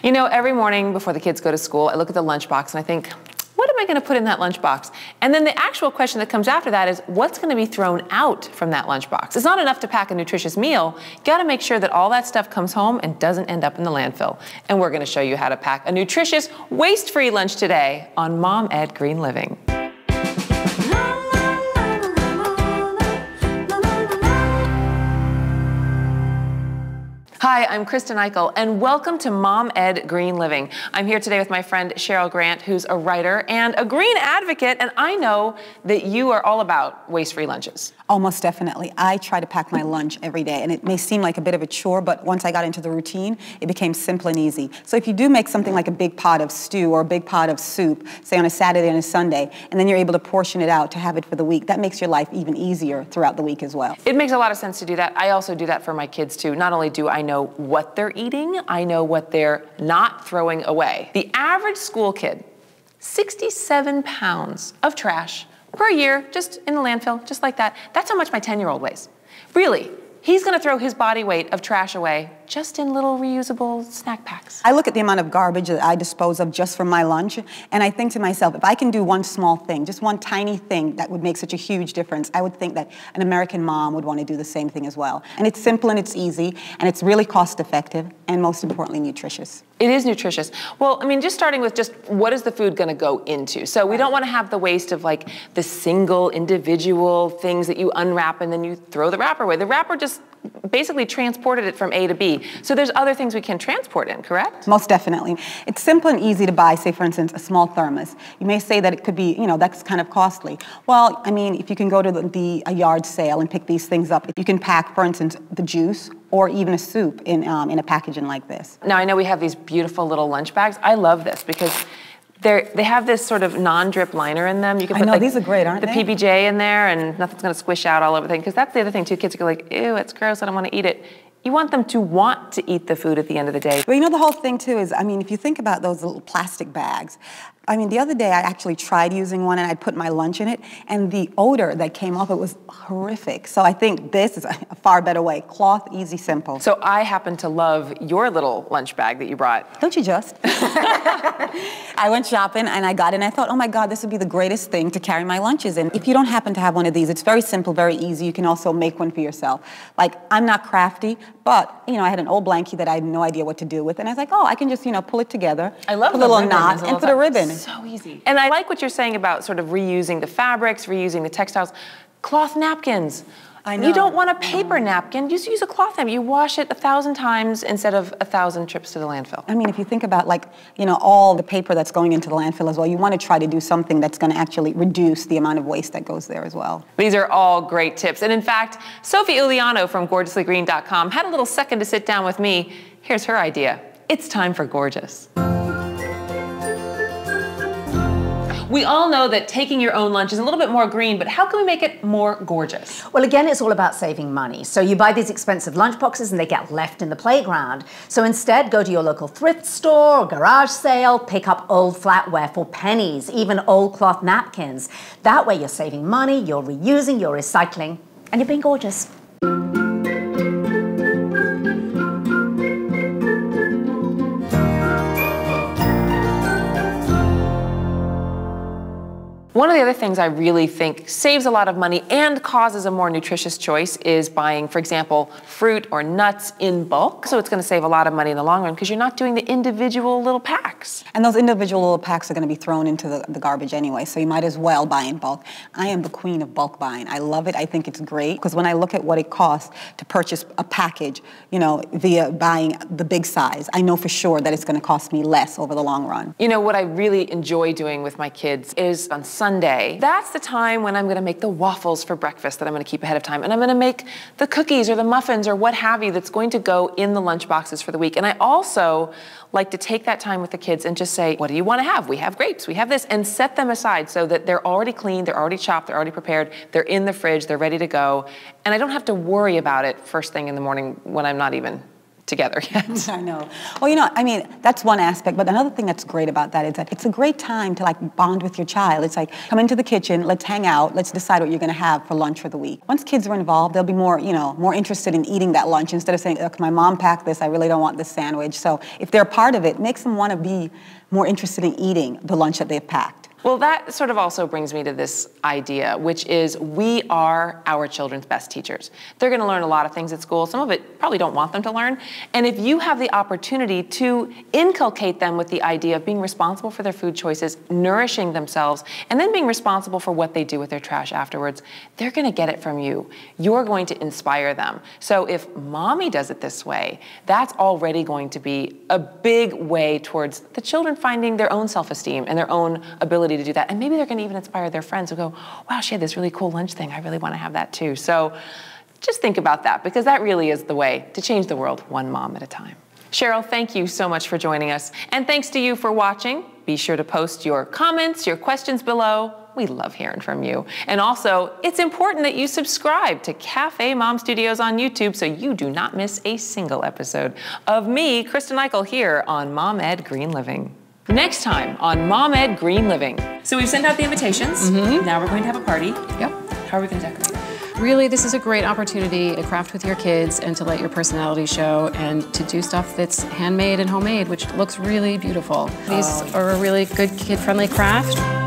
You know, every morning before the kids go to school, I look at the lunchbox and I think, what am I going to put in that lunchbox? And then the actual question that comes after that is, what's going to be thrown out from that lunchbox? It's not enough to pack a nutritious meal. You got to make sure that all that stuff comes home and doesn't end up in the landfill. And we're going to show you how to pack a nutritious, waste-free lunch today on Mom Ed Green Living. Hi, I'm Kristen Eichel, and welcome to Mom Ed Green Living. I'm here today with my friend Cheryl Grant, who's a writer and a green advocate, and I know that you are all about waste-free lunches. Almost definitely. I try to pack my lunch every day, and it may seem like a bit of a chore, but once I got into the routine, it became simple and easy. So if you do make something like a big pot of stew or a big pot of soup, say on a Saturday and a Sunday, and then you're able to portion it out to have it for the week, that makes your life even easier throughout the week as well. It makes a lot of sense to do that. I also do that for my kids too. Not only do I know what they're eating, I know what they're not throwing away. The average school kid, 67 pounds of trash per year, just in the landfill, just like that. That's how much my 10-year-old weighs. Really, he's gonna throw his body weight of trash away just in little reusable snack packs. I look at the amount of garbage that I dispose of just from my lunch, and I think to myself, if I can do one small thing, just one tiny thing that would make such a huge difference, I would think that an American mom would want to do the same thing as well. And it's simple and it's easy, and it's really cost effective, and most importantly, nutritious. It is nutritious. Well, I mean, just starting with just what is the food gonna go into? So we don't wanna have the waste of like the single individual things that you unwrap and then you throw the wrapper away. The wrapper just basically transported it from A to B. So there's other things we can transport in, correct? Most definitely. It's simple and easy to buy, say for instance, a small thermos. You may say that it could be, that's kind of costly. Well, I mean, if you can go to a yard sale and pick these things up, you can pack, for instance, the juice or even a soup in a packaging like this. Now I know we have these beautiful little lunch bags. I love this because they have this sort of non-drip liner in them. You can put these are great, aren't they? The PBJ in there and nothing's gonna squish out all over the thing. Because that's the other thing too, kids are like, ew, it's gross, I don't wanna eat it. You want them to want to eat the food at the end of the day. Well, the whole thing too is, I mean, if you think about those little plastic bags, I mean, the other day I actually tried using one and I put my lunch in it, and the odor that came off it was horrific. So I think this is a far better way. Cloth, easy, simple. So I happen to love your little lunch bag that you brought. Don't you just? I went shopping and I got it and I thought, oh my God, this would be the greatest thing to carry my lunches in. If you don't happen to have one of these, it's very simple, very easy. You can also make one for yourself. Like, I'm not crafty, but I had an old blankie that I had no idea what to do with, and I was like, oh, I can just pull it together. I love put a little knot and put a ribbon. So easy. And I like what you're saying about sort of reusing the fabrics, reusing the textiles. Cloth napkins. I know. You don't want a paper napkin, just use a cloth napkin. You wash it 1,000 times instead of 1,000 trips to the landfill. I mean, if you think about all the paper that's going into the landfill as well, you want to try to do something that's going to actually reduce the amount of waste that goes there as well. These are all great tips. And in fact, Sophie Uliano from GorgeouslyGreen.com had a little second to sit down with me. Here's her idea. It's time for gorgeous. We all know that taking your own lunch is a little bit more green, but how can we make it more gorgeous? Well, again, it's all about saving money. So you buy these expensive lunch boxes and they get left in the playground. So instead, go to your local thrift store or garage sale, pick up old flatware for pennies, even old cloth napkins. That way you're saving money, you're reusing, you're recycling, and you're being gorgeous. One of the other things I really think saves a lot of money and causes a more nutritious choice is buying, for example, fruit or nuts in bulk. So it's going to save a lot of money in the long run because you're not doing the individual little packs. And those individual little packs are going to be thrown into the garbage anyway, so you might as well buy in bulk. I am the queen of bulk buying. I love it. I think it's great because when I look at what it costs to purchase a package, via buying the big size, I know for sure that it's going to cost me less over the long run. What I really enjoy doing with my kids is on Sunday, that's the time when I'm going to make the waffles for breakfast that I'm going to keep ahead of time. And I'm going to make the cookies or the muffins or what have you that's going to go in the lunch boxes for the week. And I also like to take that time with the kids and just say, what do you want to have? We have grapes, we have this, and set them aside so that they're already clean, they're already chopped, they're already prepared, they're in the fridge, they're ready to go. And I don't have to worry about it first thing in the morning when I'm not even together yet. I know. Well, you know, I mean, that's one aspect, but another thing that's great about that is that it's a great time to like bond with your child. It's like, come into the kitchen, let's hang out, let's decide what you're gonna have for lunch for the week. Once kids are involved, they'll be more, you know, more interested in eating that lunch instead of saying, look, my mom packed this, I really don't want this sandwich. So if they're part of it, makes them wanna be more interested in eating the lunch that they've packed. Well, that sort of also brings me to this idea, which is we are our children's best teachers. They're going to learn a lot of things at school. Some of it probably don't want them to learn. And if you have the opportunity to inculcate them with the idea of being responsible for their food choices, nourishing themselves, and then being responsible for what they do with their trash afterwards, they're going to get it from you. You're going to inspire them. So if mommy does it this way, that's already going to be a big way towards the children finding their own self-esteem and their own ability to do that. And maybe they're going to even inspire their friends who go, wow, she had this really cool lunch thing. I really want to have that too. So just think about that, because that really is the way to change the world one mom at a time. Cheryl, thank you so much for joining us. And thanks to you for watching. Be sure to post your comments, your questions below. We love hearing from you. And also, it's important that you subscribe to CafeMom Studios on YouTube so you do not miss a single episode of me, Kristen Eichel, here on Mom Ed Green Living. Next time on Mom Ed Green Living. So we've sent out the invitations. Now we're going to have a party. Yep. How are we going to decorate? Really, this is a great opportunity to craft with your kids and to let your personality show and to do stuff that's handmade and homemade, which looks really beautiful. These are a really good kid-friendly craft.